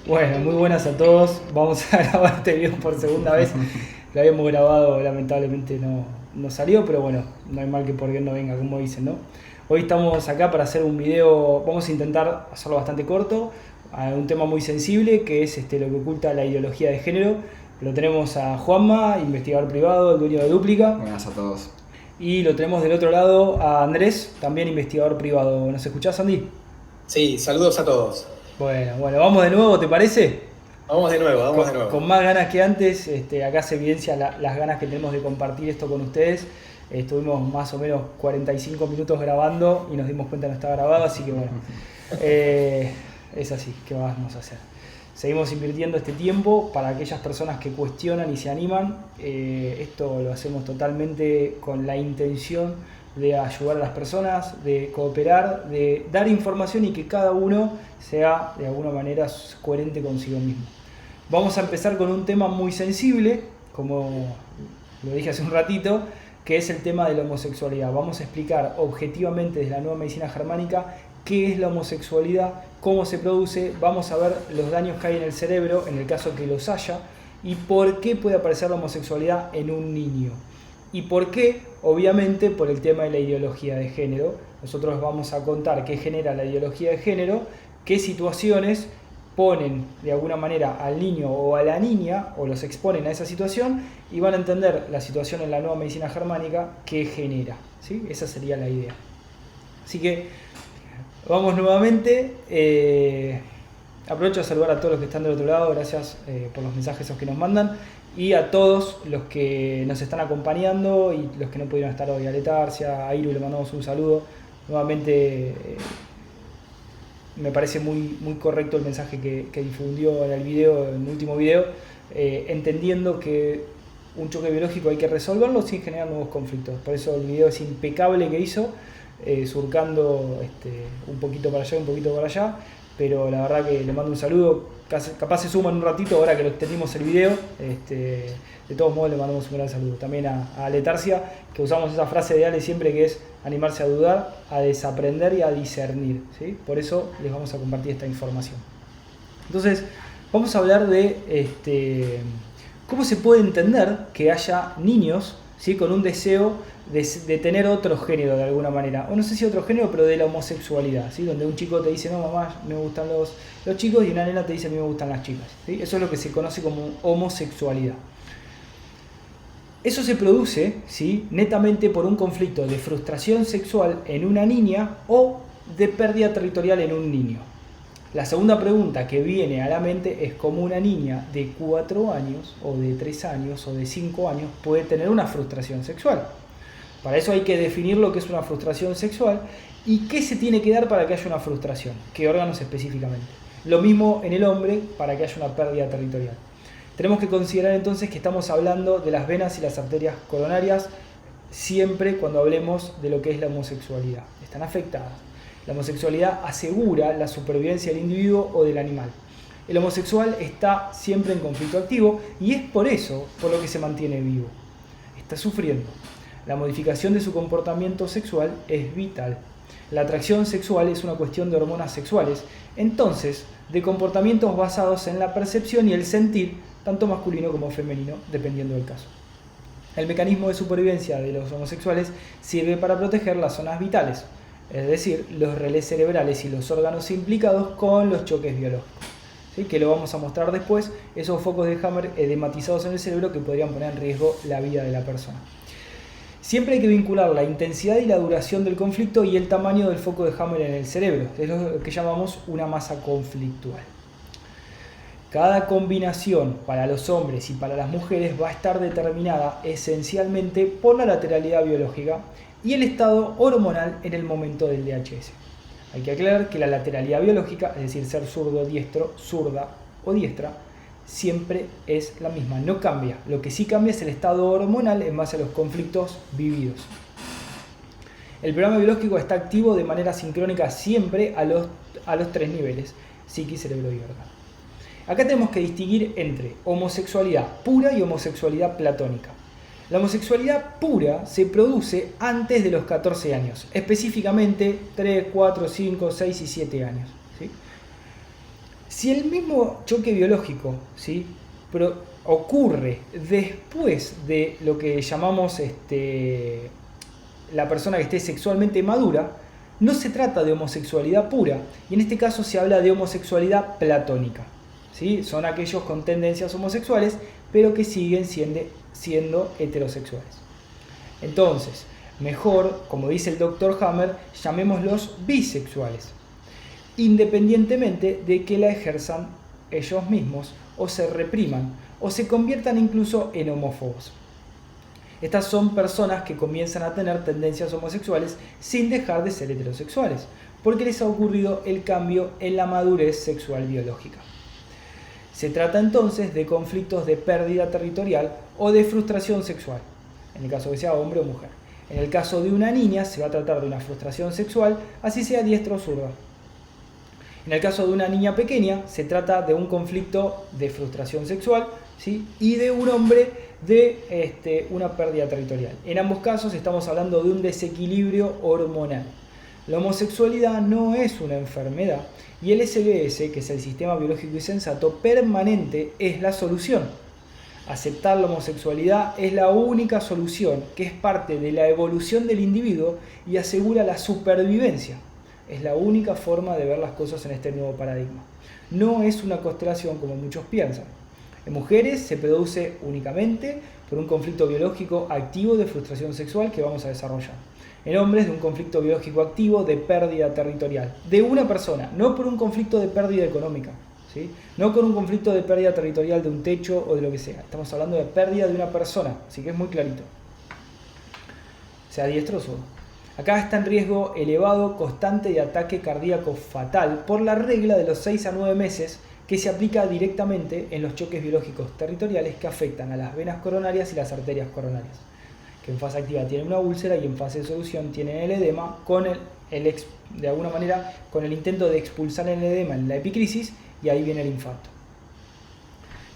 Bueno, muy buenas a todos. Vamos a grabar este video por segunda vez. Lo habíamos grabado, lamentablemente no salió, pero bueno, no hay mal que por bien no venga, como dicen, ¿no? Hoy estamos acá para hacer un video, vamos a intentar hacerlo bastante corto, a un tema muy sensible, que es lo que oculta la ideología de género. Lo tenemos a Juanma, investigador privado, el dueño de Dúplica. Buenas a todos. Y lo tenemos del otro lado a Andrés, también investigador privado. ¿Nos escuchás, Andy? Sí, saludos a todos. Bueno, vamos de nuevo, ¿te parece? Vamos de nuevo. Con más ganas que antes. Acá se evidencia las ganas que tenemos de compartir esto con ustedes. Estuvimos más o menos 45 minutos grabando y nos dimos cuenta que no estaba grabado, así que bueno, es así, ¿qué vamos a hacer? Seguimos invirtiendo este tiempo para aquellas personas que cuestionan y se animan. Esto lo hacemos totalmente con la intención de ayudar a las personas, de cooperar, de dar información y que cada uno sea de alguna manera coherente consigo mismo. Vamos a empezar con un tema muy sensible, como lo dije hace un ratito, que es el tema de la homosexualidad. Vamos a explicar objetivamente desde la nueva medicina germánica qué es la homosexualidad, cómo se produce, vamos a ver los daños que hay en el cerebro, en el caso que los haya, y por qué puede aparecer la homosexualidad en un niño. ¿Y por qué? Obviamente por el tema de la ideología de género. Nosotros vamos a contar qué genera la ideología de género, qué situaciones ponen de alguna manera al niño o a la niña, o los exponen a esa situación, y van a entender la situación en la nueva medicina germánica que genera, ¿sí? Esa sería la idea. Así que vamos nuevamente. Aprovecho a saludar a todos los que están del otro lado, gracias por los mensajes esos que nos mandan, y a todos los que nos están acompañando y los que no pudieron estar hoy. A Letarcia, a Iru le mandamos un saludo. Nuevamente me parece muy correcto el mensaje que difundió en el último video, entendiendo que un choque biológico hay que resolverlo sin generar nuevos conflictos. Por eso el video es impecable que hizo, surcando un poquito para allá, un poquito para allá, pero la verdad que le mando un saludo. Capaz se suma en un ratito ahora que lo tenemos el video. De todos modos le mandamos un gran saludo. También a Letarcia, que usamos esa frase de Ale siempre, que es animarse a dudar, a desaprender y a discernir, ¿sí? Por eso les vamos a compartir esta información. Entonces vamos a hablar de cómo se puede entender que haya niños, ¿sí?, con un deseo de tener otro género de alguna manera, o no sé si otro género, pero de la homosexualidad, ¿sí? Donde un chico te dice, no mamá, me gustan los chicos, y una nena te dice, a mí me gustan las chicas, ¿sí? Eso es lo que se conoce como homosexualidad. Eso se produce, ¿sí?, netamente por un conflicto de frustración sexual en una niña o de pérdida territorial en un niño. La segunda pregunta que viene a la mente es cómo una niña de 4 años, o de 3 años, o de 5 años puede tener una frustración sexual. Para eso hay que definir lo que es una frustración sexual y qué se tiene que dar para que haya una frustración, qué órganos específicamente. Lo mismo en el hombre para que haya una pérdida territorial. Tenemos que considerar entonces que estamos hablando de las venas y las arterias coronarias siempre cuando hablemos de lo que es la homosexualidad. Están afectadas. La homosexualidad asegura la supervivencia del individuo o del animal. El homosexual está siempre en conflicto activo y es por eso por lo que se mantiene vivo. Está sufriendo. La modificación de su comportamiento sexual es vital. La atracción sexual es una cuestión de hormonas sexuales, entonces de comportamientos basados en la percepción y el sentir, tanto masculino como femenino, dependiendo del caso. El mecanismo de supervivencia de los homosexuales sirve para proteger las zonas vitales, es decir, los relés cerebrales y los órganos implicados con los choques biológicos, ¿sí?, que lo vamos a mostrar después, esos focos de Hammer edematizados en el cerebro que podrían poner en riesgo la vida de la persona. Siempre hay que vincular la intensidad y la duración del conflicto y el tamaño del foco de Hammer en el cerebro. Es lo que llamamos una masa conflictual. Cada combinación para los hombres y para las mujeres va a estar determinada esencialmente por la lateralidad biológica y el estado hormonal en el momento del DHS. Hay que aclarar que la lateralidad biológica, es decir, ser zurdo, diestro, zurda o diestra, siempre es la misma, no cambia. Lo que sí cambia es el estado hormonal en base a los conflictos vividos. El programa biológico está activo de manera sincrónica siempre a los 3 niveles, psiquis, cerebro y órgano. Acá tenemos que distinguir entre homosexualidad pura y homosexualidad platónica. La homosexualidad pura se produce antes de los 14 años, específicamente 3, 4, 5, 6 y 7 años. ¿Sí? Si el mismo choque biológico, ¿sí?, ocurre después de lo que llamamos la persona que esté sexualmente madura, no se trata de homosexualidad pura, y en este caso se habla de homosexualidad platónica. ¿Sí? Son aquellos con tendencias homosexuales, pero que siguen siendo heterosexuales. Entonces, mejor, como dice el Dr. Hammer, llamémoslos bisexuales, independientemente de que la ejerzan ellos mismos, o se repriman, o se conviertan incluso en homófobos. Estas son personas que comienzan a tener tendencias homosexuales sin dejar de ser heterosexuales, porque les ha ocurrido el cambio en la madurez sexual biológica. Se trata entonces de conflictos de pérdida territorial o de frustración sexual, en el caso que sea hombre o mujer. En el caso de una niña se va a tratar de una frustración sexual, así sea diestra o zurda. En el caso de una niña pequeña se trata de un conflicto de frustración sexual, ¿sí?, y de un hombre de una pérdida territorial. En ambos casos estamos hablando de un desequilibrio hormonal. La homosexualidad no es una enfermedad y el SBS, que es el sistema biológico y sensato permanente, es la solución. Aceptar la homosexualidad es la única solución, que es parte de la evolución del individuo y asegura la supervivencia. Es la única forma de ver las cosas en este nuevo paradigma. No es una constelación como muchos piensan. En mujeres se produce únicamente por un conflicto biológico activo de frustración sexual que vamos a desarrollar. En hombres de un conflicto biológico activo de pérdida territorial. De una persona, no por un conflicto de pérdida económica, ¿sí?, no con un conflicto de pérdida territorial de un techo o de lo que sea. Estamos hablando de pérdida de una persona, así que es muy clarito. Sea diestro o zurdo. Acá está en riesgo elevado constante de ataque cardíaco fatal por la regla de los 6 a 9 meses que se aplica directamente en los choques biológicos territoriales que afectan a las venas coronarias y las arterias coronarias, que en fase activa tienen una úlcera y en fase de solución tienen el edema de alguna manera con el intento de expulsar el edema en la epicrisis, y ahí viene el infarto.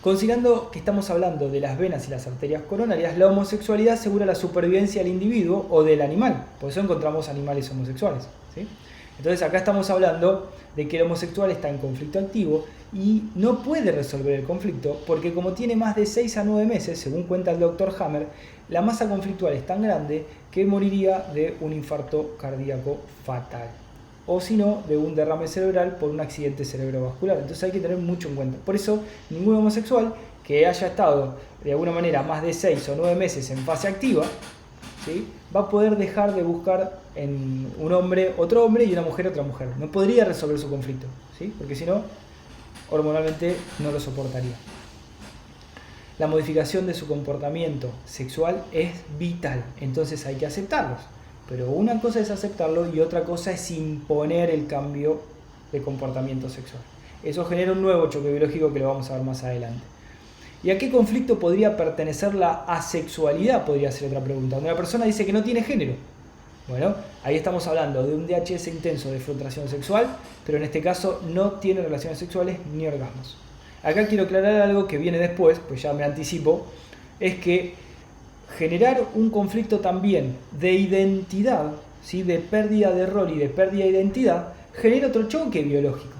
Considerando que estamos hablando de las venas y las arterias coronarias, la homosexualidad asegura la supervivencia del individuo o del animal, por eso encontramos animales homosexuales, ¿sí? Entonces acá estamos hablando de que el homosexual está en conflicto activo y no puede resolver el conflicto porque, como tiene más de 6 a 9 meses, según cuenta el Dr. Hammer, la masa conflictual es tan grande que moriría de un infarto cardíaco fatal, o si no, de un derrame cerebral por un accidente cerebrovascular. Entonces hay que tener mucho en cuenta. Por eso, ningún homosexual que haya estado de alguna manera más de 6 o 9 meses en fase activa, ¿sí?, va a poder dejar de buscar en un hombre otro hombre y una mujer otra mujer. No podría resolver su conflicto, ¿sí?, porque si no, hormonalmente no lo soportaría. La modificación de su comportamiento sexual es vital, entonces hay que aceptarlos. Pero una cosa es aceptarlo y otra cosa es imponer el cambio de comportamiento sexual. Eso genera un nuevo choque biológico que lo vamos a ver más adelante. ¿Y a qué conflicto podría pertenecer la asexualidad? Podría ser otra pregunta. Donde la persona dice que no tiene género. Bueno, ahí estamos hablando de un DHS intenso de frustración sexual, pero en este caso no tiene relaciones sexuales ni orgasmos. Acá quiero aclarar algo que viene después, pues ya me anticipo, es que generar un conflicto también de identidad, ¿sí?, de pérdida de rol y de pérdida de identidad, genera otro choque biológico,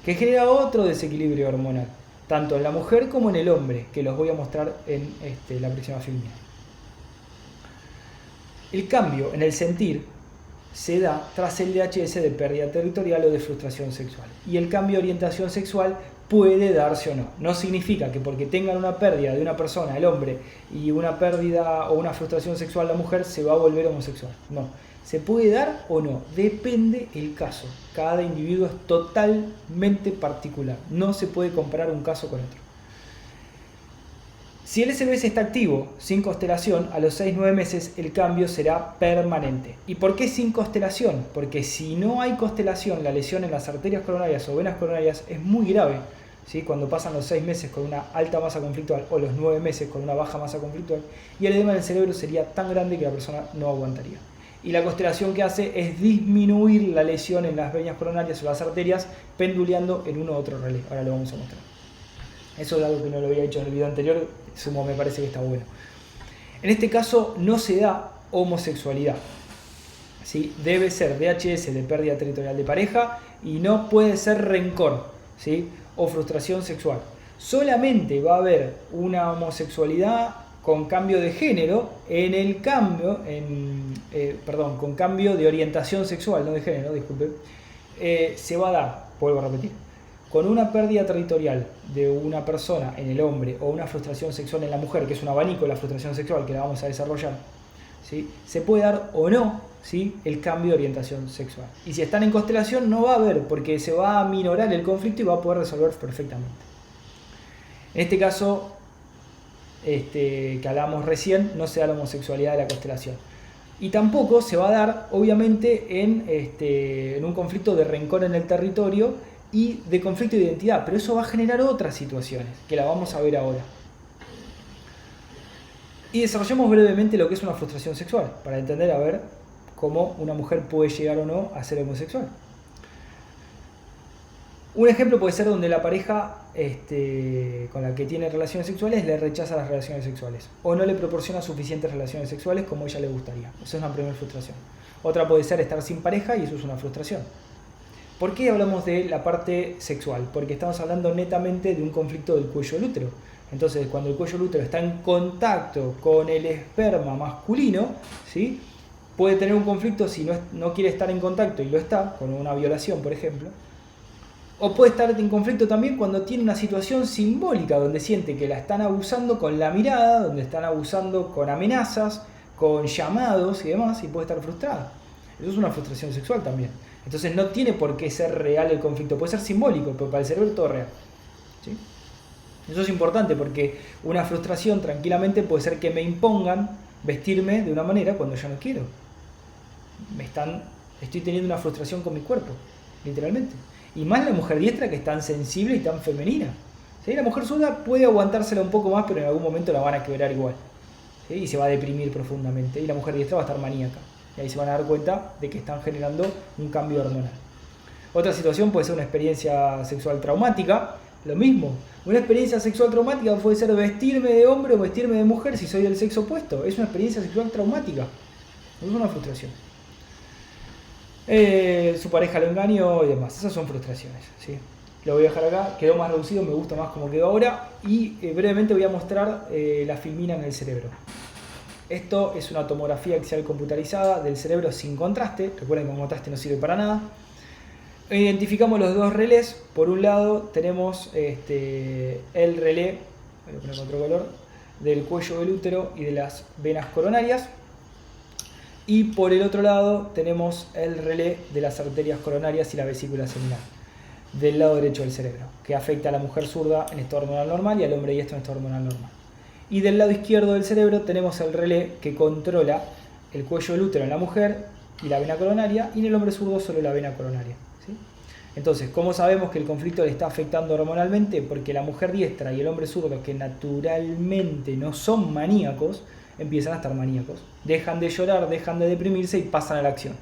que genera otro desequilibrio hormonal, tanto en la mujer como en el hombre, que los voy a mostrar en la próxima filmina. El cambio en el sentir se da tras el DHS de pérdida territorial o de frustración sexual, y el cambio de orientación sexual puede darse o no. No significa que porque tengan una pérdida de una persona, el hombre, y una pérdida o una frustración sexual la mujer, se va a volver homosexual. No, se puede dar o no, depende el caso. Cada individuo es totalmente particular, no se puede comparar un caso con otro. Si el SBS está activo sin constelación, a los 6-9 meses el cambio será permanente. ¿Y por qué sin constelación? Porque si no hay constelación, la lesión en las arterias coronarias o venas coronarias es muy grave, ¿sí?, cuando pasan los 6 meses con una alta masa conflictual o los 9 meses con una baja masa conflictual, y el edema del cerebro sería tan grande que la persona no aguantaría. Y la constelación que hace es disminuir la lesión en las venas coronarias o las arterias, penduleando en uno u otro relé. Ahora lo vamos a mostrar. Eso es algo que no lo había hecho en el video anterior, me parece que está bueno. En este caso no se da homosexualidad, ¿sí? Debe ser DHS de pérdida territorial de pareja y no puede ser rencor, ¿sí? O frustración sexual. Solamente va a haber una homosexualidad con cambio de género con cambio de orientación sexual, no de género, disculpe, se va a dar, vuelvo a repetir, con una pérdida territorial de una persona en el hombre o una frustración sexual en la mujer, que es un abanico de la frustración sexual que la vamos a desarrollar, ¿sí? Se puede dar o no, ¿sí?, el cambio de orientación sexual. Y si están en constelación no va a haber, porque se va a minorar el conflicto y va a poder resolver perfectamente. En este caso, que hablábamos recién, no se da la homosexualidad de la constelación. Y tampoco se va a dar, obviamente, en un conflicto de rencor en el territorio y de conflicto de identidad, pero eso va a generar otras situaciones, que la vamos a ver ahora. Y desarrollemos brevemente lo que es una frustración sexual, para entender a ver cómo una mujer puede llegar o no a ser homosexual. Un ejemplo puede ser donde la pareja con la que tiene relaciones sexuales le rechaza las relaciones sexuales o no le proporciona suficientes relaciones sexuales como ella le gustaría. Esa es una primera frustración. Otra puede ser estar sin pareja y eso es una frustración. ¿Por qué hablamos de la parte sexual? Porque estamos hablando netamente de un conflicto del cuello del útero. Entonces, cuando el cuello del útero está en contacto con el esperma masculino, ¿sí?, puede tener un conflicto si no quiere estar en contacto y lo está, con una violación, por ejemplo. O puede estar en conflicto también cuando tiene una situación simbólica, donde siente que la están abusando con la mirada, donde están abusando con amenazas, con llamados y demás, y puede estar frustrada. Eso es una frustración sexual también. Entonces no tiene por qué ser real el conflicto, puede ser simbólico, pero para el cerebro todo es real, ¿sí? Eso es importante porque una frustración tranquilamente puede ser que me impongan vestirme de una manera cuando yo no quiero. Estoy teniendo una frustración con mi cuerpo, literalmente. Y más la mujer diestra, que es tan sensible y tan femenina, ¿sí? La mujer zurda puede aguantársela un poco más, pero en algún momento la van a quebrar igual, ¿sí? Y se va a deprimir profundamente. Y la mujer diestra va a estar maníaca. Y ahí se van a dar cuenta de que están generando un cambio hormonal. Otra situación puede ser una experiencia sexual traumática. Lo mismo. Una experiencia sexual traumática puede ser vestirme de hombre o vestirme de mujer si soy del sexo opuesto. Es una experiencia sexual traumática. No es una frustración. Su pareja lo engañó y demás. Esas son frustraciones, ¿sí? Lo voy a dejar acá. Quedó más reducido, me gusta más como quedó ahora. Y brevemente voy a mostrar la filmina en el cerebro. Esto es una tomografía axial computarizada del cerebro sin contraste. Recuerden que con contraste no sirve para nada. Identificamos los dos relés. Por un lado tenemos el relé, voy a poner con otro color, del cuello del útero y de las venas coronarias. Y por el otro lado tenemos el relé de las arterias coronarias y la vesícula seminal, del lado derecho del cerebro, que afecta a la mujer zurda en estado hormonal normal y al hombre diestro en estado hormonal normal. Y del lado izquierdo del cerebro tenemos el relé que controla el cuello del útero en la mujer y la vena coronaria, y en el hombre zurdo solo la vena coronaria, ¿sí? Entonces, ¿cómo sabemos que el conflicto le está afectando hormonalmente? Porque la mujer diestra y el hombre zurdo, que naturalmente no son maníacos, empiezan a estar maníacos. Dejan de llorar, dejan de deprimirse y pasan a la acción.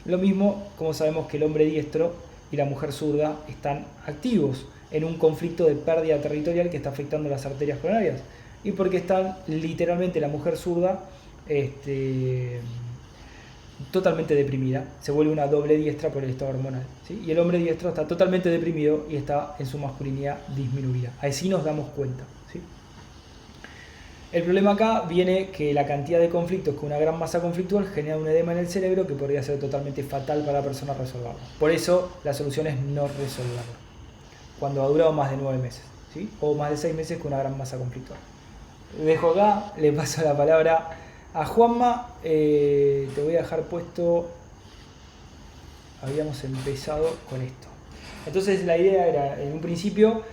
Lo mismo, como sabemos que el hombre diestro y la mujer zurda están activos en un conflicto de pérdida territorial que está afectando las arterias coronarias. Y porque están literalmente la mujer zurda totalmente deprimida, se vuelve una doble diestra por el estado hormonal, ¿sí? Y el hombre diestro está totalmente deprimido y está en su masculinidad disminuida. Así nos damos cuenta, ¿sí? El problema acá viene que la cantidad de conflictos con una gran masa conflictual genera un edema en el cerebro que podría ser totalmente fatal para la persona resolverlo. Por eso la solución es no resolverlo, cuando ha durado más de 9 meses, ¿sí? O más de 6 meses con una gran masa conflictual. Dejo acá, le paso la palabra a Juanma. Te voy a dejar puesto. Habíamos empezado con esto. Entonces la idea era, en un principio,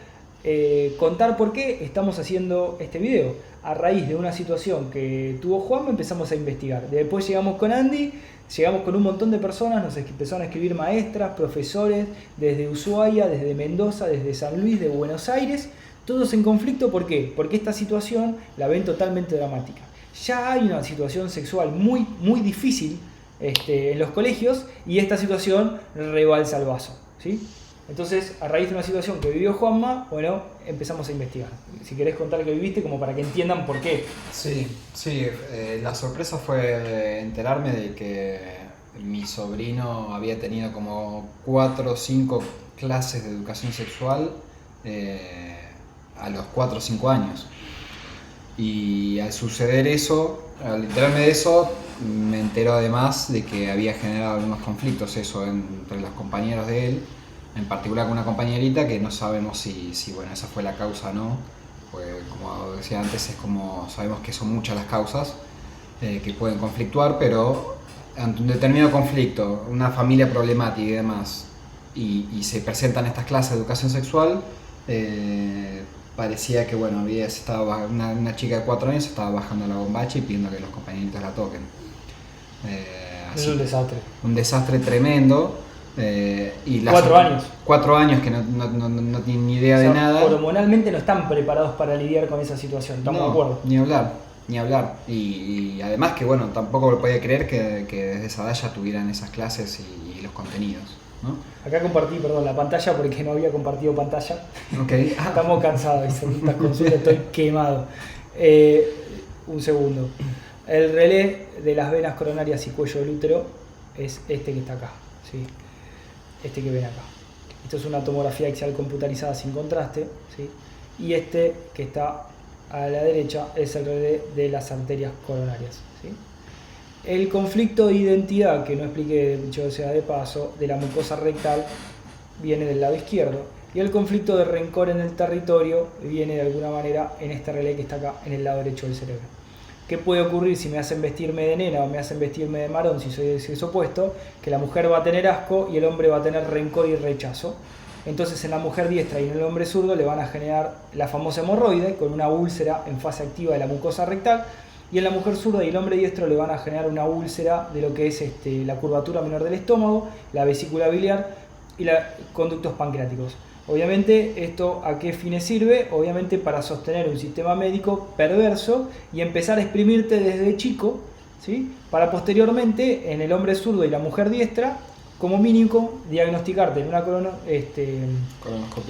contar por qué estamos haciendo este video. A raíz de una situación que tuvo Juanma empezamos a investigar. Después llegamos con Andy, llegamos con un montón de personas, nos empezaron a escribir maestras, profesores, desde Ushuaia, desde Mendoza, desde San Luis, de Buenos Aires, todos en conflicto. ¿Por qué? Porque esta situación la ven totalmente dramática. Ya hay una situación sexual muy, muy difícil en los colegios y esta situación rebalsa el vaso, ¿sí? Entonces, a raíz de una situación que vivió Juanma, bueno, empezamos a investigar. Si querés contar que viviste, como para que entiendan por qué. Sí, la sorpresa fue enterarme de que mi sobrino había tenido como 4 o 5 clases de educación sexual a los 4 o 5 años. Y al suceder eso, al enterarme de eso, me entero además de que había generado algunos conflictos eso entre los compañeros de él, en particular con una compañerita que no sabemos si bueno, esa fue la causa o no, pues como decía antes, es como sabemos que son muchas las causas que pueden conflictuar, pero ante un determinado conflicto, una familia problemática y demás, y se presentan estas clases de educación sexual, parecía que bueno, una chica de 4 años estaba bajando la bombacha y pidiendo que los compañeritos la toquen. Es un desastre. Un desastre tremendo. 4 años. 4 años que no tienen ni idea de nada. Hormonalmente no están preparados para lidiar con esa situación, estamos de acuerdo. Ni hablar. Y además que bueno, tampoco lo podía creer que desde esa edad ya tuvieran esas clases y los contenidos, ¿no? Acá compartí, la pantalla porque no había compartido pantalla. Okay. Estamos cansados, estas consultas, estoy quemado. Un segundo. El relé de las venas coronarias y cuello del útero es este que está acá, ¿sí? Este que ven acá. Esto es una tomografía axial computarizada sin contraste, ¿sí? Y este que está a la derecha es el relé de las arterias coronarias, ¿sí? El conflicto de identidad, que no expliqué, dicho sea de paso, de la mucosa rectal viene del lado izquierdo, y el conflicto de rencor en el territorio viene de alguna manera en este relé que está acá en el lado derecho del cerebro. ¿Qué puede ocurrir si me hacen vestirme de nena o me hacen vestirme de varón si soy del sexo opuesto? Que la mujer va a tener asco y el hombre va a tener rencor y rechazo. Entonces en la mujer diestra y en el hombre zurdo le van a generar la famosa hemorroide con una úlcera en fase activa de la mucosa rectal, y en la mujer zurda y el hombre diestro le van a generar una úlcera de lo que es la curvatura menor del estómago, la vesícula biliar y los conductos pancreáticos. Obviamente, ¿esto a qué fines sirve? Obviamente para sostener un sistema médico perverso y empezar a exprimirte desde chico, ¿sí? Para posteriormente, en el hombre zurdo y la mujer diestra, como mínimo, diagnosticarte en una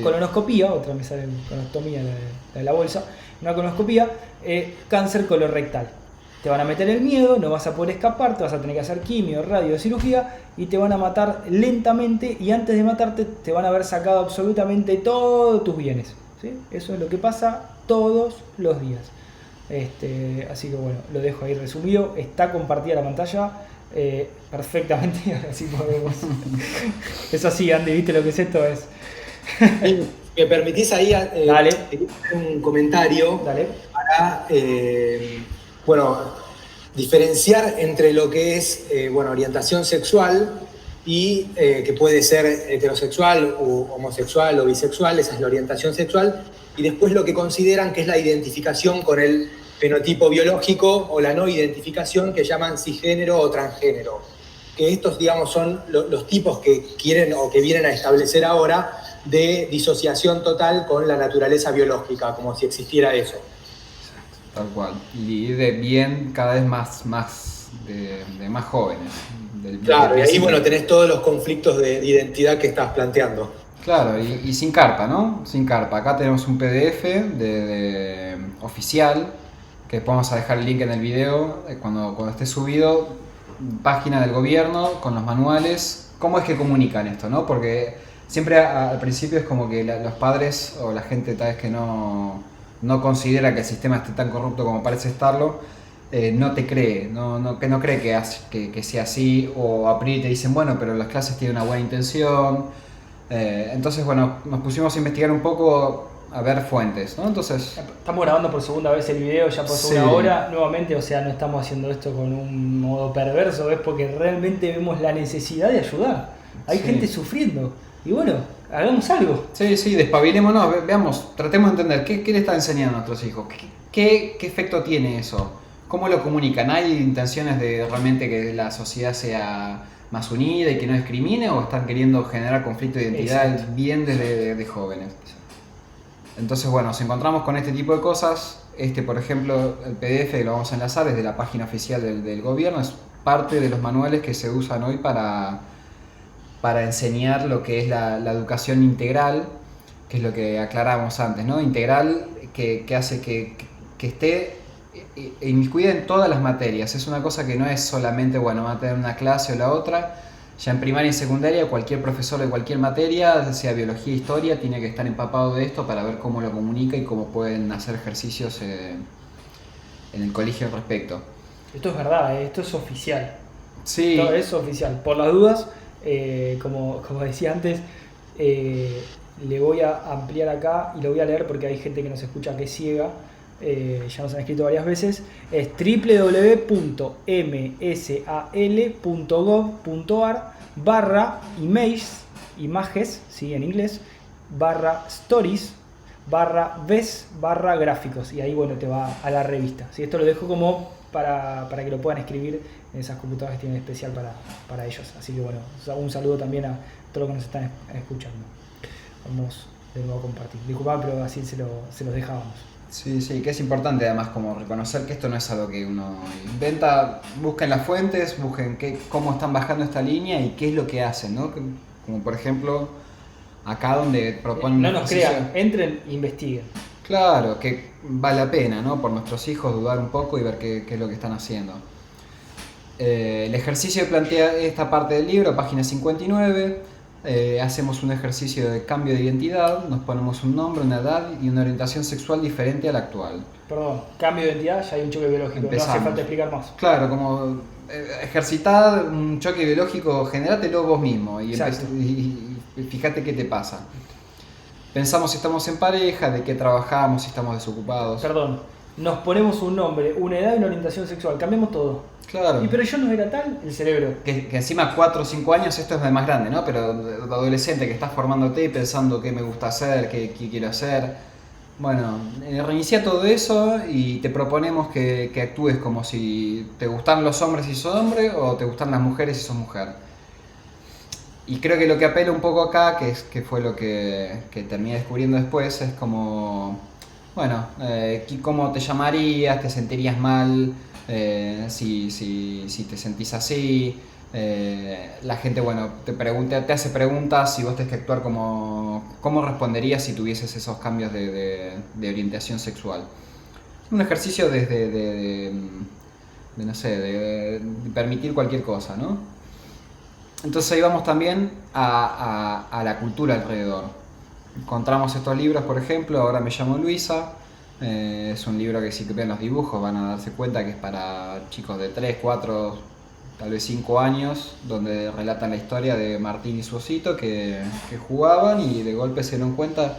colonoscopía, otra me sale colonostomía, la de la bolsa, una colonoscopía, cáncer colorectal. Te van a meter el miedo, no vas a poder escapar, te vas a tener que hacer quimio, radio, cirugía y te van a matar lentamente, y antes de matarte te van a haber sacado absolutamente todos tus bienes, ¿sí? Eso es lo que pasa todos los días. Así que bueno, lo dejo ahí resumido, está compartida la pantalla perfectamente, ahora sí podemos. Es así, Andy, ¿viste lo que es esto? ¿Me permitís ahí Dale. un comentario? Dale. Para diferenciar entre lo que es orientación sexual y que puede ser heterosexual o homosexual o bisexual, esa es la orientación sexual, y después lo que consideran que es la identificación con el fenotipo biológico o la no identificación, que llaman cisgénero o transgénero, que estos, digamos, son los tipos que quieren o que vienen a establecer ahora de disociación total con la naturaleza biológica, como si existiera eso. Tal cual. Y de bien cada vez más jóvenes. Claro, y ahí tenés todos los conflictos de identidad que estás planteando. Claro, y sin carpa, ¿no? Sin carpa. Acá tenemos un PDF oficial, que después vamos a dejar el link en el video cuando esté subido, página del gobierno con los manuales. ¿Cómo es que comunican esto, no? Porque siempre al principio es como que los padres o la gente tal vez que no considera que el sistema esté tan corrupto como parece estarlo, no te cree, no cree que sea así, o a priori te dicen, bueno, pero las clases tienen una buena intención. Entonces, nos pusimos a investigar un poco, a ver fuentes, ¿no? Entonces, estamos grabando por segunda vez el video, ya pasó una hora nuevamente, o sea, no estamos haciendo esto con un modo perverso, es porque realmente vemos la necesidad de ayudar. Hay gente sufriendo, y hagamos algo. Sí, despabilémonos, veamos, tratemos de entender qué le está enseñando a nuestros hijos, qué efecto tiene eso, cómo lo comunican. ¿Hay intenciones de realmente que la sociedad sea más unida y que no discrimine, o están queriendo generar conflicto de identidad bien desde jóvenes? Entonces, nos encontramos con este tipo de cosas. Por ejemplo, el PDF que lo vamos a enlazar desde la página oficial del gobierno, es parte de los manuales que se usan hoy para para enseñar lo que es la educación integral, que es lo que aclarábamos antes, ¿no? Integral que hace que esté inmiscuida en todas las materias. Es una cosa que no es solamente, bueno, va a tener una clase o la otra. Ya en primaria y secundaria, cualquier profesor de cualquier materia, sea biología, historia, tiene que estar empapado de esto para ver cómo lo comunica y cómo pueden hacer ejercicios en el colegio al respecto. Esto es verdad, esto es oficial. Sí. Esto es oficial. Por las dudas, como decía antes, le voy a ampliar acá y lo voy a leer porque hay gente que nos escucha que es ciega. Ya nos han escrito varias veces. Es www.msa.gov.ar/images, ¿sí? En inglés, /stories, /ves, /gráficos. Y ahí, bueno, te va a la revista. ¿Sí? Esto lo dejo como para que lo puedan escribir en esas computadoras que tienen especial para ellos. Así que, bueno, un saludo también a todos los que nos están escuchando. Vamos de nuevo a compartir. Disculpad, pero así se los dejábamos. Sí, que es importante además como reconocer que esto no es algo que uno inventa. Busquen las fuentes, busquen cómo están bajando esta línea y qué es lo que hacen, ¿no? Como por ejemplo acá donde proponen... No nos crean, entren e investiguen. Claro, que vale la pena, ¿no? Por nuestros hijos dudar un poco y ver qué es lo que están haciendo. El ejercicio que plantea esta parte del libro, página 59, hacemos un ejercicio de cambio de identidad, nos ponemos un nombre, una edad y una orientación sexual diferente a la actual. Perdón, cambio de identidad, ya hay un choque biológico, Empezamos. No hace falta explicar más. Claro, como ejercitar un choque biológico, generátelo vos mismo y fíjate qué te pasa. Pensamos si estamos en pareja, de qué trabajamos, si estamos desocupados. Perdón, nos ponemos un nombre, una edad y una orientación sexual, cambiamos todo. Claro. Pero yo no era tal, el cerebro. Que encima 4 o 5 años esto es de más grande, ¿no? Pero de adolescente que estás formándote y pensando qué me gusta hacer, qué quiero hacer. Bueno, reinicia todo eso y te proponemos que actúes como si te gustan los hombres y sos hombre o te gustan las mujeres y sos mujer. Y creo que lo que apela un poco acá, que fue lo que terminé descubriendo después, es como, bueno, cómo te llamarías, te sentirías mal si te sentís así. La gente, bueno, te hace preguntas si vos tenés que actuar cómo responderías si tuvieses esos cambios de orientación sexual. Un ejercicio de no sé, de permitir cualquier cosa, ¿no? Entonces ahí vamos también a la cultura alrededor. Encontramos estos libros, por ejemplo, Ahora me llamo Luisa. Es un libro que si ven los dibujos van a darse cuenta que es para chicos de 3, 4, tal vez 5 años, donde relatan la historia de Martín y su osito que jugaban y de golpe se dieron cuenta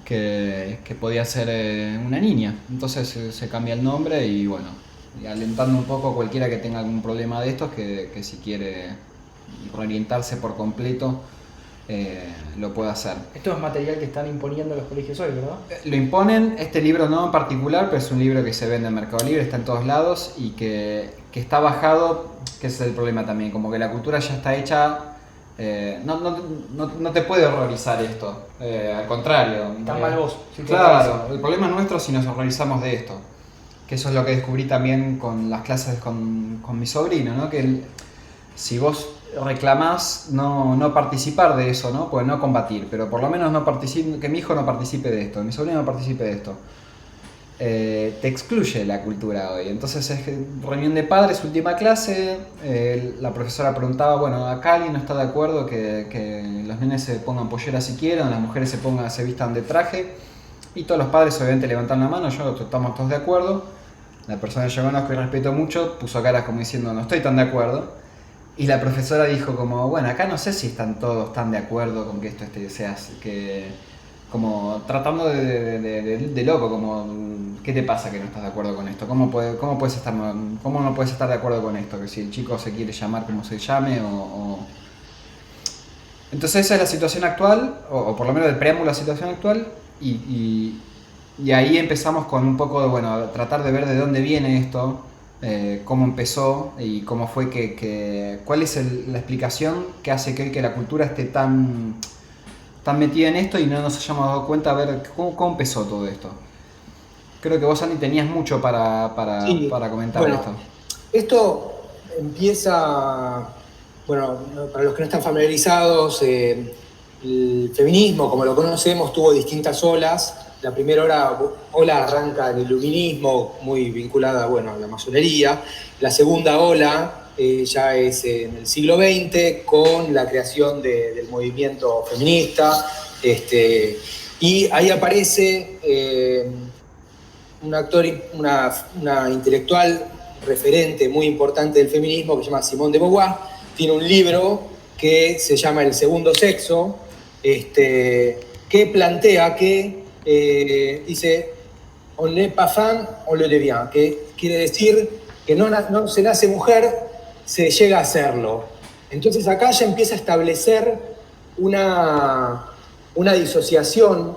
que podía ser una niña. Entonces se cambia el nombre y bueno, y alentando un poco a cualquiera que tenga algún problema de estos, que si quiere reorientarse por completo, lo puede hacer. Esto es material que están imponiendo los colegios hoy, ¿verdad? Lo imponen, este libro no en particular, pero es un libro que se vende en Mercado Libre, está en todos lados y que está bajado, que ese es el problema también, como que la cultura ya está hecha, no te puede horrorizar esto, al contrario. Tan mal vos. Si claro, el problema es nuestro si nos horrorizamos de esto, que eso es lo que descubrí también con las clases con mi sobrino, ¿no? Que si vos reclamás no participar de eso, ¿no? Pues no combatir, pero por lo menos que mi hijo no participe de esto, mi sobrino no participe de esto. Te excluye la cultura hoy. Entonces es reunión de padres, última clase, la profesora preguntaba, bueno, acá alguien no está de acuerdo que los nenes se pongan polleras si quieren, las mujeres se vistan de traje, y todos los padres obviamente levantan la mano, estamos todos de acuerdo. La persona que yo conozco y respeto mucho puso caras como diciendo, no estoy tan de acuerdo. Y la profesora dijo como, bueno, acá no sé si están todos tan de acuerdo con que esto sea que como tratando de loco, como ¿qué te pasa que no estás de acuerdo con esto? ¿Cómo no puedes estar de acuerdo con esto? Que si el chico se quiere llamar como se llame o... Entonces esa es la situación actual, o por lo menos el preámbulo a la situación actual, y ahí empezamos con un poco de, bueno, tratar de ver de dónde viene esto. Cómo empezó y cómo fue cuál es la explicación que hace que la cultura esté tan metida en esto y no nos hayamos dado cuenta a ver cómo empezó todo esto. Creo que vos, Andy, tenías mucho para comentar esto. Esto empieza bueno, para los que no están familiarizados, el feminismo, como lo conocemos, tuvo distintas olas. La primera ola arranca en el iluminismo, muy vinculada, bueno, a la masonería. La segunda ola ya es en el siglo XX, con la creación del movimiento feminista. Y ahí aparece un actor, una intelectual referente muy importante del feminismo que se llama Simone de Beauvoir. Tiene un libro que se llama El segundo sexo, que plantea que dice on n'est pas femme, on le devient, que quiere decir que no se nace mujer, se llega a serlo. Entonces acá ya empieza a establecer una disociación,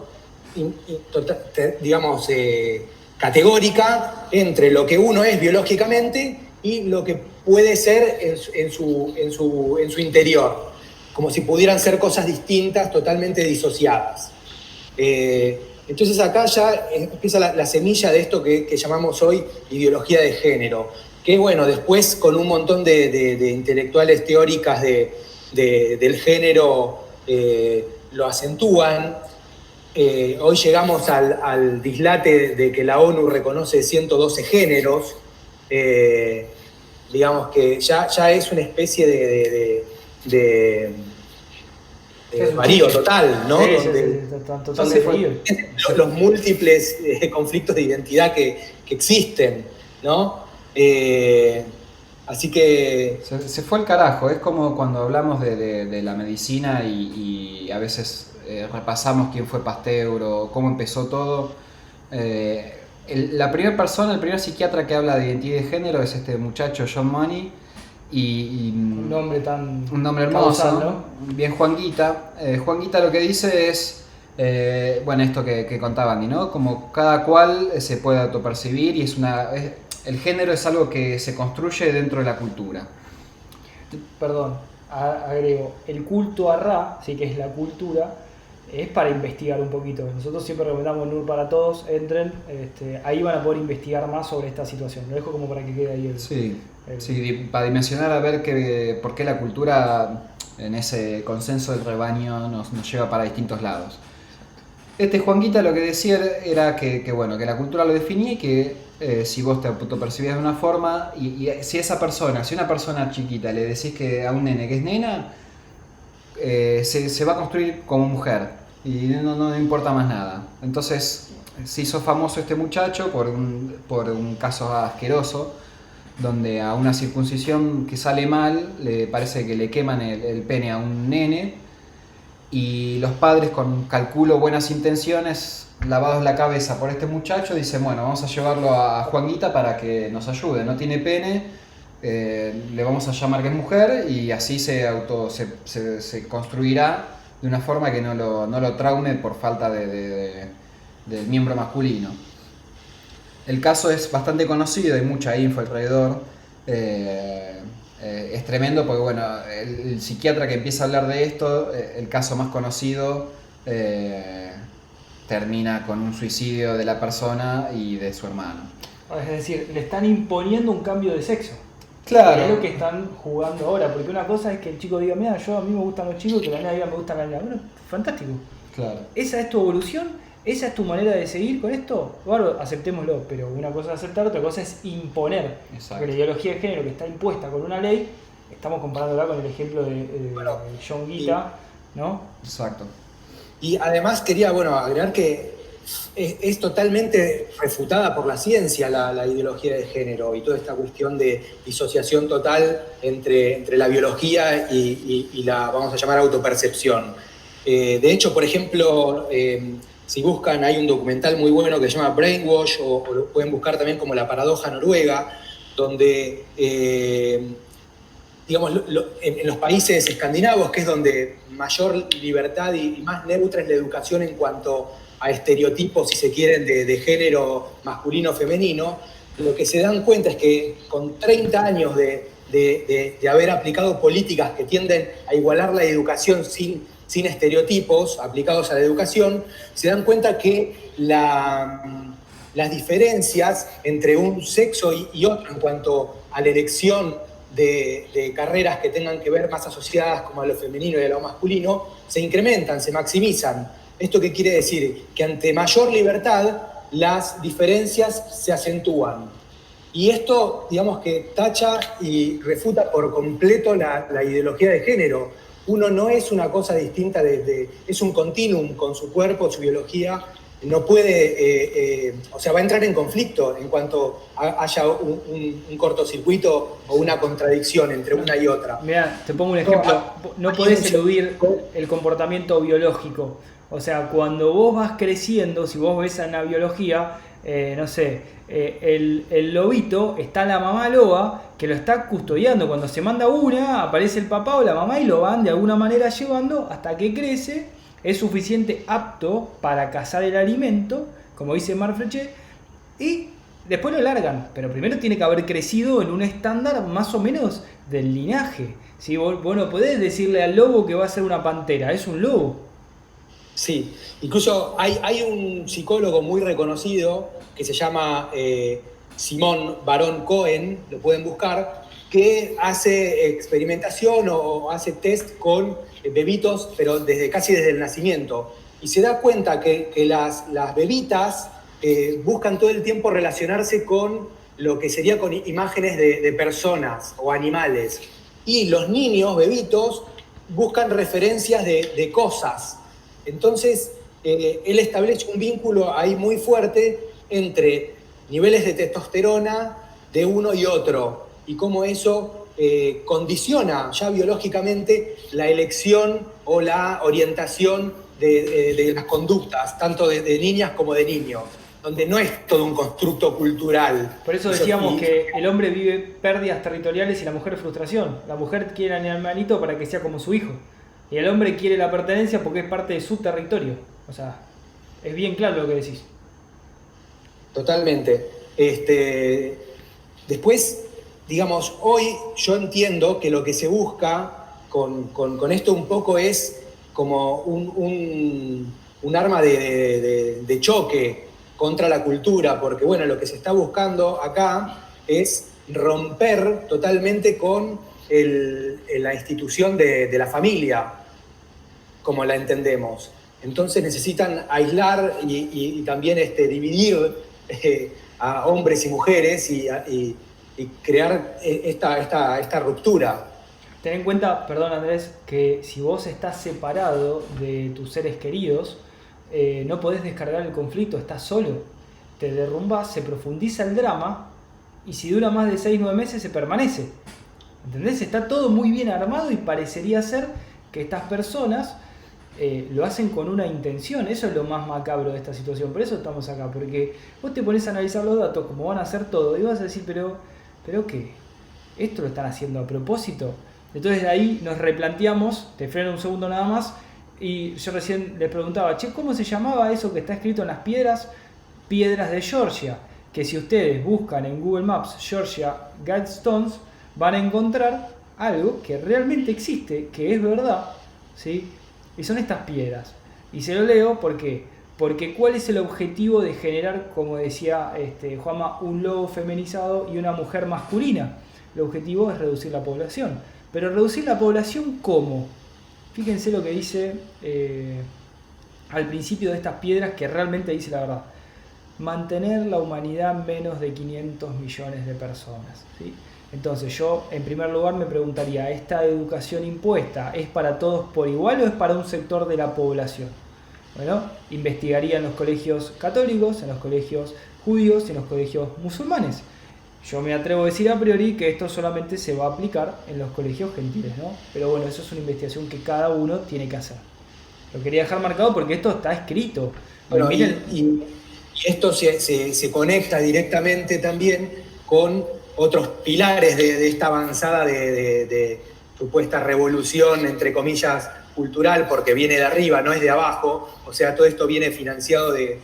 digamos, categórica entre lo que uno es biológicamente y lo que puede ser en su interior, como si pudieran ser cosas distintas, totalmente disociadas. Entonces acá ya empieza la semilla de esto que llamamos hoy ideología de género, que bueno, después con un montón de intelectuales teóricas del género lo acentúan. Hoy llegamos al dislate de que la ONU reconoce 112 géneros. Digamos que ya es una especie de varío total, ¿no? Sí, total definido. Los múltiples conflictos de identidad que existen, ¿no? Así que... Se fue al carajo, es como cuando hablamos de la medicina y a veces repasamos quién fue Pasteur o cómo empezó todo. La primera persona, el primer psiquiatra que habla de identidad de género es este muchacho John Money. Un nombre hermoso, ¿no? Bien, Juan Guita. Juan Guita lo que dice es, bueno, esto que contaba Andy, ¿no? Como cada cual se puede autopercibir y el género es algo que se construye dentro de la cultura. Perdón, agrego, el culto a Ra, sí, que es la cultura, es para investigar un poquito. Nosotros siempre recomendamos NUR para todos, entren, ahí van a poder investigar más sobre esta situación. Lo dejo como para que quede ahí Sí, para dimensionar a ver por qué la cultura en ese consenso del rebaño nos lleva para distintos lados. Juanquita lo que decía era que la cultura lo definía y que si vos te autopercibías de una forma y si una persona chiquita le decís que a un nene que es nena, se va a construir como mujer y no importa más nada. Entonces se hizo famoso este muchacho por un caso asqueroso, donde a una circuncisión que sale mal, le parece que le queman el pene a un nene y los padres, con calculo buenas intenciones, lavados la cabeza por este muchacho, dicen, bueno, vamos a llevarlo a Juanguita para que nos ayude, no tiene pene, le vamos a llamar que es mujer y así se construirá de una forma que no lo traume por falta del miembro masculino. El caso es bastante conocido, hay mucha info alrededor. Es tremendo porque bueno, el psiquiatra que empieza a hablar de esto, el caso más conocido, termina con un suicidio de la persona y de su hermano. Es decir, le están imponiendo un cambio de sexo. Claro. Es lo que están jugando ahora, porque una cosa es que el chico diga, mira, a mí me gustan los chicos, que la nena diga, me gustan las nenas. Bueno, fantástico. Claro. Esa es tu evolución, esa es tu manera de seguir con esto. Bueno, aceptémoslo, pero una cosa es aceptar, otra cosa es imponer. Exacto. Porque la ideología de género que está impuesta con una ley, estamos comparándola con el ejemplo de John Guita, ¿no? Exacto. Y además quería, agregar que es totalmente refutada por la ciencia la ideología de género y toda esta cuestión de disociación total entre la biología y la, vamos a llamar, autopercepción. De hecho, por ejemplo, si buscan, hay un documental muy bueno que se llama Brainwash, o lo pueden buscar también como La paradoja noruega, donde, digamos, en los países escandinavos, que es donde mayor libertad y más neutra es la educación en cuanto a estereotipos, si se quieren, de género masculino o femenino, lo que se dan cuenta es que con 30 años de haber aplicado políticas que tienden a igualar la educación sin estereotipos aplicados a la educación, se dan cuenta que las diferencias entre un sexo y otro en cuanto a la elección de carreras que tengan que ver más asociadas como a lo femenino y a lo masculino, se incrementan, se maximizan. ¿Esto qué quiere decir? Que ante mayor libertad, las diferencias se acentúan. Y esto, digamos que tacha y refuta por completo la ideología de género. Uno no es una cosa distinta, es un continuum con su cuerpo, su biología. No puede, o sea, va a entrar en conflicto en cuanto haya un cortocircuito o una contradicción entre una y otra. Mira, te pongo un ejemplo. No podés eludir el comportamiento biológico. O sea, cuando vos vas creciendo, si vos ves en la biología, no sé, el lobito, está la mamá loba que lo está custodiando. Cuando se manda una, aparece el papá o la mamá y lo van de alguna manera llevando hasta que crece, es suficiente apto para cazar el alimento, como dice Marc Flechet, y después lo largan. Pero primero tiene que haber crecido en un estándar más o menos del linaje. ¿Sí? Vos no podés decirle al lobo que va a ser una pantera, es un lobo. Sí, incluso hay un psicólogo muy reconocido que se llama Simón Barón Cohen, lo pueden buscar, que hace experimentación o hace test con bebitos, pero casi desde el nacimiento. Y se da cuenta que las bebitas buscan todo el tiempo relacionarse con lo que sería con imágenes de personas o animales. Y los niños, bebitos, buscan referencias de cosas. Entonces, él establece un vínculo ahí muy fuerte entre niveles de testosterona de uno y otro, y cómo eso condiciona ya biológicamente la elección o la orientación de las conductas, tanto de niñas como de niños, donde no es todo un constructo cultural. Por eso decíamos que el hombre vive pérdidas territoriales y la mujer frustración. La mujer quiere al animalito para que sea como su hijo. Y el hombre quiere la pertenencia porque es parte de su territorio. O sea, es bien claro lo que decís. Totalmente. Después, digamos, hoy yo entiendo que lo que se busca con esto un poco es como un arma de choque contra la cultura, porque bueno, lo que se está buscando acá es romper totalmente con la institución de la familia, como la entendemos. Entonces necesitan aislar y también dividir a hombres y mujeres y crear esta ruptura. Ten en cuenta, perdón Andrés, que si vos estás separado de tus seres queridos, no podés descargar el conflicto, estás solo. Te derrumbas, se profundiza el drama y si dura más de 6-9 meses se permanece. ¿Entendés? Está todo muy bien armado y parecería ser que estas personas lo hacen con una intención. Eso es lo más macabro de esta situación. Por eso estamos acá, porque vos te pones a analizar los datos como van a hacer todo y vas a decir, pero ¿qué? ¿Esto lo están haciendo a propósito? Entonces de ahí nos replanteamos, te freno un segundo nada más, y yo recién les preguntaba, ¿cómo se llamaba eso que está escrito en las piedras? Piedras de Georgia, que si ustedes buscan en Google Maps Georgia Guidestones, van a encontrar algo que realmente existe, que es verdad, ¿sí? Y son estas piedras. Y se lo leo porque ¿cuál es el objetivo de generar, como decía Juanma, un lobo feminizado y una mujer masculina? El objetivo es reducir la población. Pero reducir la población, ¿cómo? Fíjense lo que dice al principio de estas piedras, que realmente dice la verdad. Mantener la humanidad en menos de 500 millones de personas, ¿sí? Entonces yo, en primer lugar, me preguntaría, ¿esta educación impuesta es para todos por igual o es para un sector de la población? Bueno, investigaría en los colegios católicos, en los colegios judíos y en los colegios musulmanes. Yo me atrevo a decir a priori que esto solamente se va a aplicar en los colegios gentiles, ¿no? Pero bueno, eso es una investigación que cada uno tiene que hacer. Lo quería dejar marcado porque esto está escrito. Bueno, y esto se conecta directamente también con otros pilares de esta avanzada de supuesta revolución, entre comillas, cultural, porque viene de arriba, no es de abajo. O sea, todo esto viene financiado de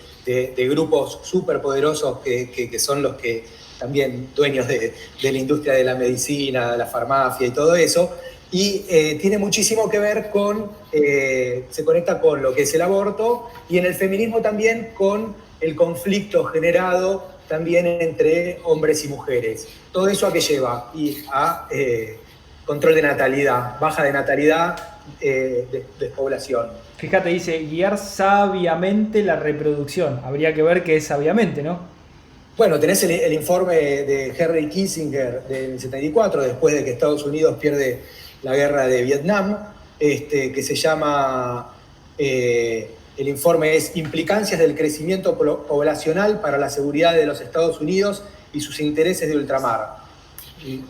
grupos súper poderosos que son los que también dueños de la industria de la medicina, de la farmacia y todo eso. Y tiene muchísimo que ver con, se conecta con lo que es el aborto y en el feminismo también con el conflicto generado también entre hombres y mujeres. ¿Todo eso a qué lleva? Y a control de natalidad, baja de natalidad, despoblación. Fíjate, dice guiar sabiamente la reproducción. Habría que ver qué es sabiamente, ¿no? Bueno, tenés el informe de Henry Kissinger del 74, después de que Estados Unidos pierde la guerra de Vietnam, que se llama, el informe es Implicancias del crecimiento poblacional para la seguridad de los Estados Unidos y sus intereses de ultramar,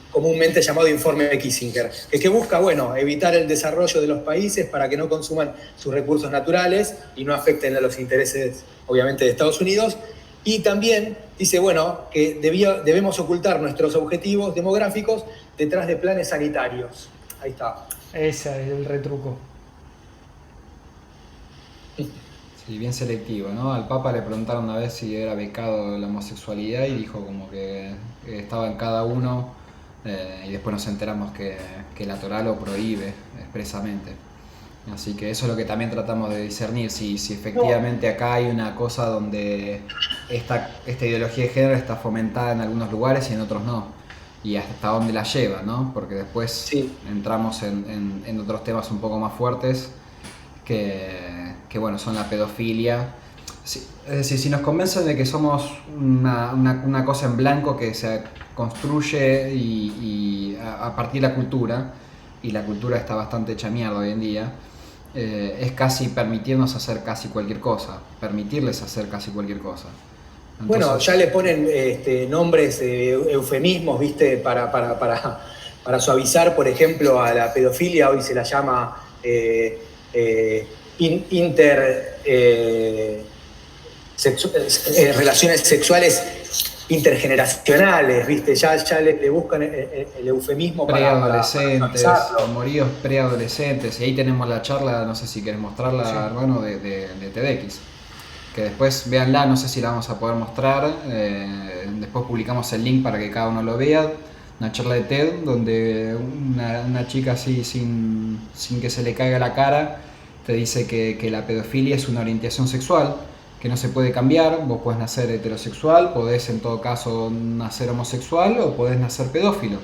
comúnmente llamado informe de Kissinger, que busca, bueno, evitar el desarrollo de los países para que no consuman sus recursos naturales y no afecten a los intereses, obviamente, de Estados Unidos. Y también dice, bueno, que debemos ocultar nuestros objetivos demográficos detrás de planes sanitarios. Ahí está. Ese es el retruco. Sí, bien selectivo, ¿no? Al Papa le preguntaron una vez si era becado la homosexualidad y dijo como que estaba en cada uno, y después nos enteramos que la Torá lo prohíbe expresamente. Así que eso es lo que también tratamos de discernir, si efectivamente acá hay una cosa donde esta ideología de género está fomentada en algunos lugares y en otros no, y hasta dónde la lleva, ¿no? Porque después sí entramos en otros temas un poco más fuertes que bueno, son la pedofilia. Sí, es decir, si nos convencen de que somos una cosa en blanco que se construye y a partir de la cultura, y la cultura está bastante hecha mierda hoy en día, es casi permitirnos hacer casi cualquier cosa, permitirles hacer casi cualquier cosa. Entonces, bueno, ya le ponen nombres, eufemismos, ¿viste? Para suavizar, por ejemplo, a la pedofilia. Hoy se la llama relaciones sexuales intergeneracionales, ¿viste? Ya le buscan el eufemismo preadolescentes, amoríos preadolescentes. Y ahí tenemos la charla, no sé si querés mostrarla, sí, hermano, de TEDx. Que después véanla, no sé si la vamos a poder mostrar. Después publicamos el link para que cada uno lo vea. Una charla de TED donde una chica así, sin que se le caiga la cara, te dice que la pedofilia es una orientación sexual, que no se puede cambiar. Vos podés nacer heterosexual, podés en todo caso nacer homosexual o podés nacer pedófilo.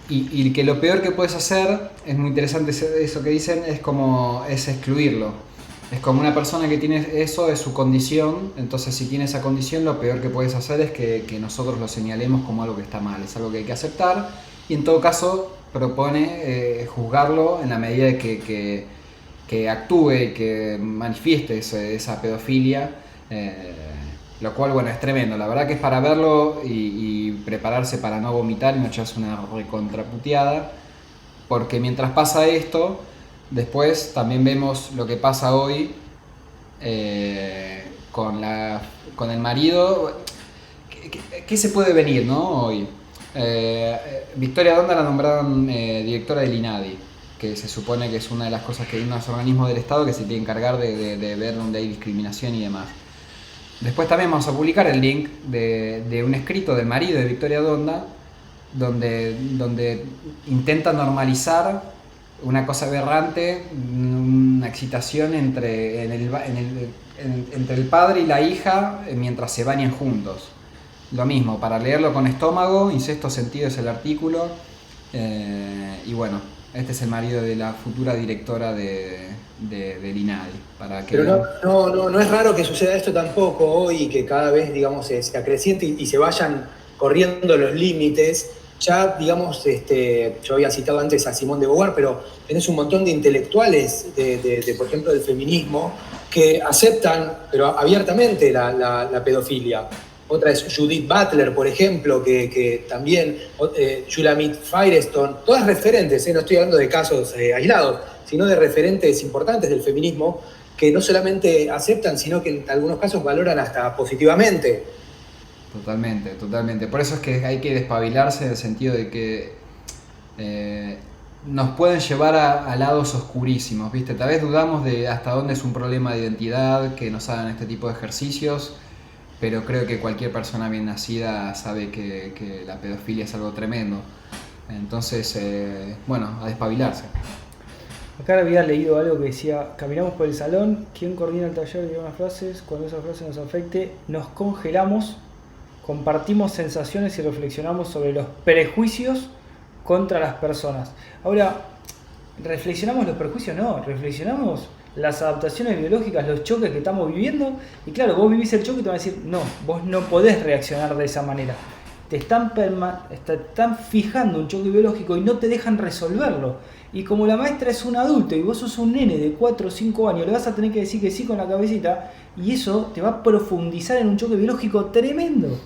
Y que lo peor que puedes hacer, es muy interesante eso que dicen, es excluirlo. Es como una persona que tiene eso, es su condición, entonces si tiene esa condición, lo peor que puedes hacer es que nosotros lo señalemos como algo que está mal, es algo que hay que aceptar, y en todo caso propone juzgarlo en la medida de que actúe y que manifieste esa pedofilia, lo cual, bueno, es tremendo. La verdad que es para verlo y prepararse para no vomitar y no echarse una recontraputeada, porque mientras pasa esto, después también vemos lo que pasa hoy con el marido. ¿Qué se puede venir, no? Hoy Victoria Donda la nombraron directora del INADI, que se supone que es una de las cosas que hay unos organismos del Estado que se tienen que encargar de ver dónde hay discriminación y demás. Después también vamos a publicar el link de un escrito del marido de Victoria Donda, donde intenta normalizar una cosa aberrante, una excitación entre el padre y la hija mientras se bañan juntos. Lo mismo, para leerlo con estómago, incesto sentido es el artículo, y bueno, este es el marido de la futura directora del INADI. Pero no es raro que suceda esto tampoco hoy, que cada vez, digamos, se acreciente y se vayan corriendo los límites. Ya, digamos, yo había citado antes a Simone de Beauvoir, pero tenés un montón de intelectuales, por ejemplo, del feminismo, que aceptan, pero abiertamente, la pedofilia. Otra es Judith Butler, por ejemplo, que también, Shulamit Firestone, todas referentes, no estoy hablando de casos aislados, sino de referentes importantes del feminismo, que no solamente aceptan, sino que en algunos casos valoran hasta positivamente. Totalmente. Por eso es que hay que despabilarse en el sentido de que nos pueden llevar a lados oscurísimos, ¿viste? Tal vez dudamos de hasta dónde es un problema de identidad que nos hagan este tipo de ejercicios, pero creo que cualquier persona bien nacida sabe que la pedofilia es algo tremendo. Entonces, bueno, a despabilarse. Acá había leído algo que decía: caminamos por el salón, ¿quién coordina el taller? Diga unas frases, cuando esa frase nos afecte, nos congelamos compartimos sensaciones y reflexionamos sobre los prejuicios contra las personas. Ahora, ¿reflexionamos los prejuicios? No, reflexionamos las adaptaciones biológicas, los choques que estamos viviendo. Y claro, vos vivís el choque y te van a decir, no, vos no podés reaccionar de esa manera. Te están fijando un choque biológico y no te dejan resolverlo. Y como la maestra es un adulto y vos sos un nene de 4 o 5 años, le vas a tener que decir que sí con la cabecita, y eso te va a profundizar en un choque biológico tremendo.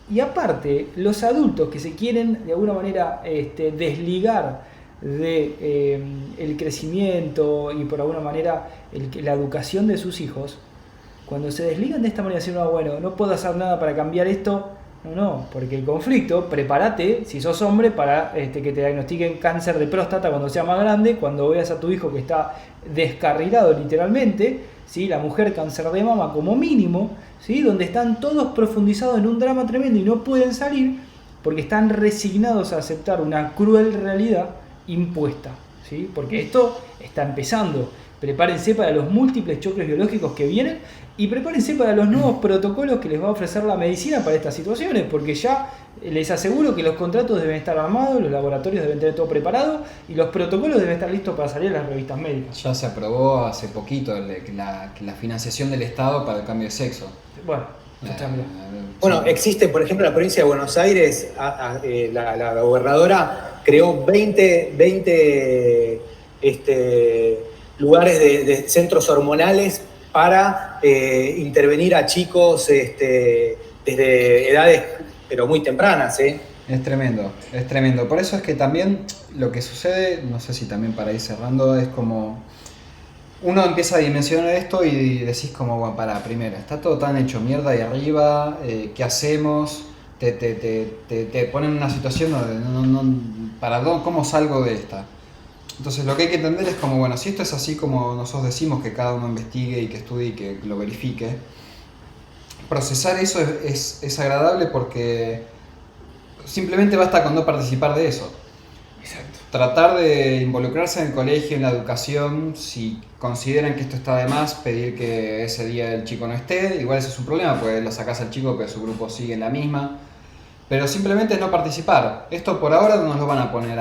Y aparte, los adultos que se quieren de alguna manera desligar de el crecimiento y por alguna manera la educación de sus hijos, cuando se desligan de esta manera, dicen, no, bueno, no puedo hacer nada para cambiar esto. No, porque el conflicto, prepárate, si sos hombre, para que te diagnostiquen cáncer de próstata cuando sea más grande, cuando veas a tu hijo que está descarrilado literalmente, ¿sí? La mujer cáncer de mama como mínimo, ¿sí? Donde están todos profundizados en un drama tremendo y no pueden salir porque están resignados a aceptar una cruel realidad impuesta, ¿sí? Porque esto está empezando. Prepárense para los múltiples choques biológicos que vienen y prepárense para los nuevos protocolos que les va a ofrecer la medicina para estas situaciones, porque ya les aseguro que los contratos deben estar armados, los laboratorios deben tener todo preparado y los protocolos deben estar listos para salir a las revistas médicas. Ya se aprobó hace poquito la financiación del Estado para el cambio de sexo. Bueno, está bien. Bueno, existe, por ejemplo, en la provincia de Buenos Aires, la gobernadora creó 20 lugares de centros hormonales para intervenir a chicos desde edades pero muy tempranas. Es tremendo, es tremendo. Por eso es que también lo que sucede, no sé si también para ir cerrando, es como uno empieza a dimensionar esto y decís como, bueno, primero, está todo tan hecho mierda ahí arriba, ¿qué hacemos? Te ponen en una situación donde ¿cómo salgo de esta? Entonces lo que hay que entender es como, bueno, si esto es así como nosotros decimos, que cada uno investigue y que estudie y que lo verifique, procesar eso es agradable porque simplemente basta con no participar de eso. Exacto. Tratar de involucrarse en el colegio, en la educación, si consideran que esto está de más, pedir que ese día el chico no esté, igual ese es un problema, pues lo sacás al chico que su grupo sigue en la misma, pero simplemente no participar. Esto por ahora no nos lo van a poner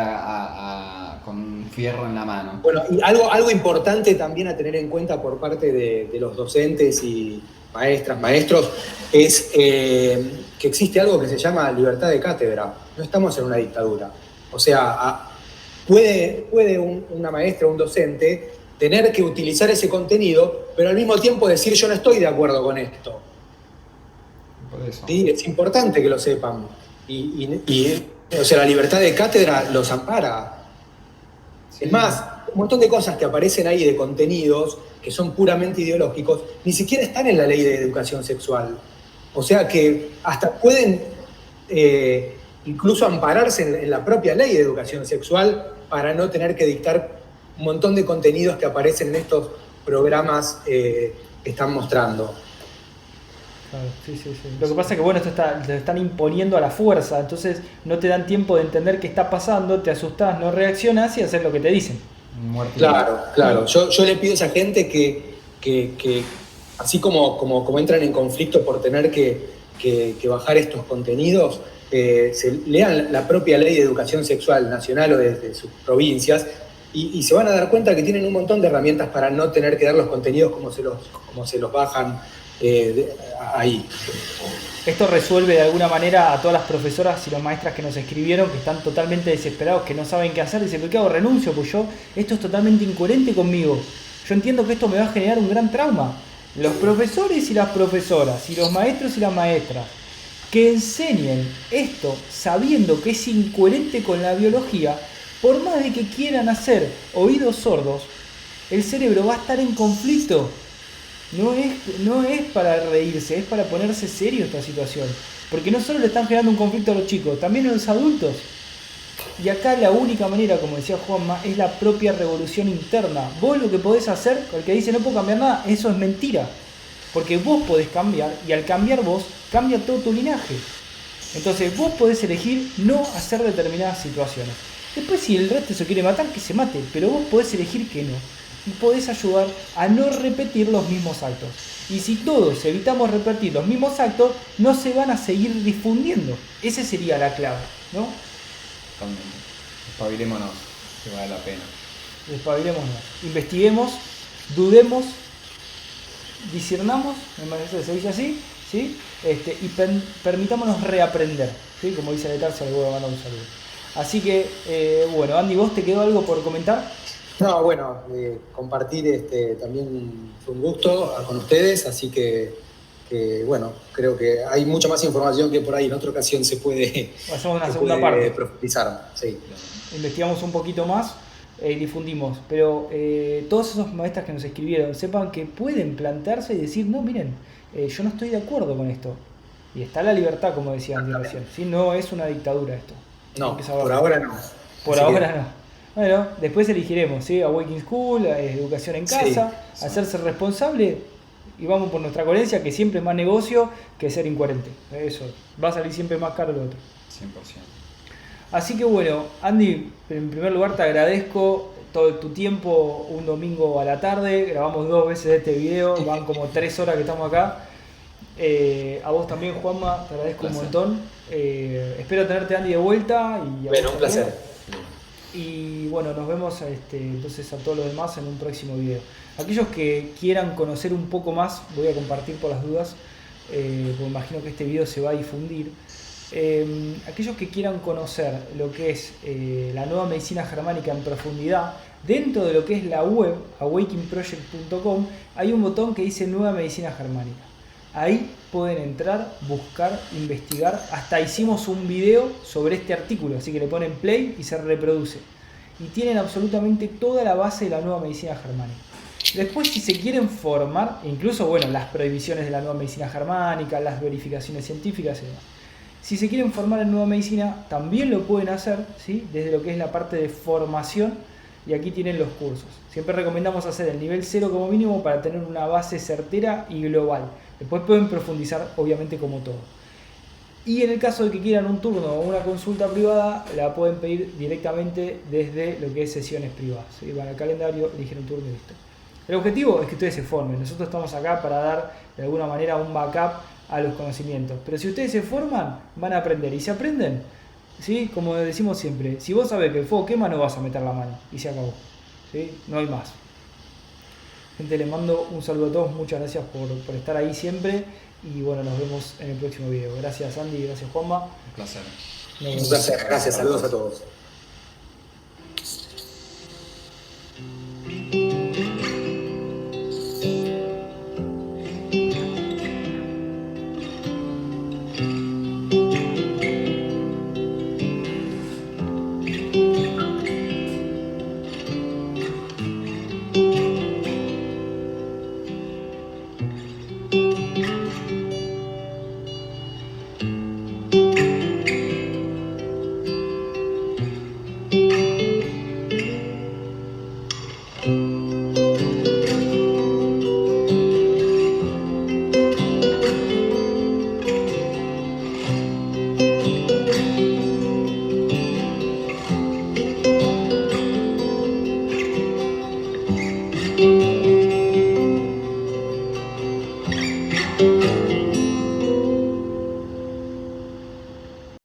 con fierro en la mano. Bueno, y algo importante también a tener en cuenta por parte de los docentes y maestros, es que existe algo que se llama libertad de cátedra. No estamos en una dictadura. O sea, puede una maestra o un docente tener que utilizar ese contenido, pero al mismo tiempo decir yo no estoy de acuerdo con esto. Por eso. ¿Sí? Es importante que lo sepan. O sea, la libertad de cátedra los ampara. Sí. Es más, un montón de cosas que aparecen ahí de contenidos que son puramente ideológicos, ni siquiera están en la ley de educación sexual. O sea que hasta pueden incluso ampararse en la propia ley de educación sexual para no tener que dictar un montón de contenidos que aparecen en estos programas que están mostrando. Claro, sí. Lo que pasa es que bueno, te están imponiendo a la fuerza, entonces no te dan tiempo de entender qué está pasando, te asustás, no reaccionás y haces lo que te dicen. Claro. Yo le pido a esa gente que así como entran en conflicto por tener que bajar estos contenidos, se lean la propia ley de educación sexual nacional o de sus provincias y se van a dar cuenta que tienen un montón de herramientas para no tener que dar los contenidos como se los bajan ahí. Esto resuelve de alguna manera a todas las profesoras y las maestras que nos escribieron, que están totalmente desesperados, que no saben qué hacer. Dicen, ¿pero qué hago? Renuncio, pues esto es totalmente incoherente conmigo. Yo entiendo que esto me va a generar un gran trauma. Los profesores y las profesoras, y los maestros y las maestras, que enseñen esto sabiendo que es incoherente con la biología, por más de que quieran hacer oídos sordos, el cerebro va a estar en conflicto. No es para reírse, es para ponerse serio esta situación. Porque no solo le están generando un conflicto a los chicos, también a los adultos. Y acá la única manera, como decía Juanma, es la propia revolución interna. Vos lo que podés hacer, el que dice no puedo cambiar nada, eso es mentira. Porque vos podés cambiar, y al cambiar vos, cambia todo tu linaje. Entonces vos podés elegir no hacer determinadas situaciones. Después si el resto se quiere matar, que se mate, pero vos podés elegir que no. y podés ayudar a no repetir los mismos actos. Y si todos evitamos repetir los mismos actos, no se van a seguir difundiendo. Esa sería la clave, ¿no? Totalmente. Espabilémonos, que vale la pena. Despabilémonos, investiguemos, dudemos, discernamos, me parece que se dice así, ¿sí? Y permitámonos reaprender, ¿sí? Como dice Letarza, le voy a mandar un saludo. Así que, bueno, Andy, ¿vos te quedó algo por comentar? No, bueno, compartir también fue un gusto con ustedes, así que, bueno, creo que hay mucha más información que por ahí en otra ocasión se puede, hacemos una segunda parte, profundizar. Sí. Investigamos un poquito más y difundimos, pero todos esos maestras que nos escribieron, sepan que pueden plantearse y decir, no, miren, yo no estoy de acuerdo con esto. Y está la libertad, como decía Andy recién, ¿sí? No es una dictadura esto. No, por ahora no. Por Así ahora que... no. Bueno, después elegiremos, ¿sí? Awakening School, educación en casa, sí. hacerse responsable y vamos por nuestra coherencia, que siempre es más negocio que ser incoherente. Eso, va a salir siempre más caro lo otro. 100%. Así que bueno, Andy, en primer lugar te agradezco todo tu tiempo un domingo a la tarde, grabamos 2 veces este video, van como 3 horas que estamos acá. A vos también, Juanma, te agradezco un montón. Espero tenerte, Andy, de vuelta. Bueno, un placer. Y bueno, nos vemos entonces a todos los demás en un próximo video. Aquellos que quieran conocer un poco más, voy a compartir por las dudas, porque imagino que este video se va a difundir. Aquellos que quieran conocer lo que es la nueva medicina germánica en profundidad, dentro de lo que es la web, awakeningproject.com, hay un botón que dice Nueva Medicina Germánica. Ahí pueden entrar, buscar, investigar. Hasta hicimos un video sobre este artículo, así que le ponen play y se reproduce. Y tienen absolutamente toda la base de la nueva medicina germánica. Después, si se quieren formar, incluso bueno, las prohibiciones de la nueva medicina germánica, las verificaciones científicas y demás. Si se quieren formar en nueva medicina, también lo pueden hacer, ¿sí? Desde lo que es la parte de formación. Y aquí tienen los cursos. Siempre recomendamos hacer el nivel 0 como mínimo para tener una base certera y global. Después pueden profundizar, obviamente, como todo. Y en el caso de que quieran un turno o una consulta privada, la pueden pedir directamente desde lo que es sesiones privadas. ¿Sí? Van al calendario, eligen un turno y listo. El objetivo es que ustedes se formen. Nosotros estamos acá para dar, de alguna manera, un backup a los conocimientos. Pero si ustedes se forman, van a aprender. Y si aprenden, ¿sí? Como decimos siempre, si vos sabés que el fuego quema, no vas a meter la mano. Y se acabó. ¿Sí? No hay más. Gente, les mando un saludo a todos, muchas gracias por estar ahí siempre y bueno, nos vemos en el próximo video. Gracias Andy, gracias Juanma. Un placer. Un placer, gracias, saludos a todos. Thank you.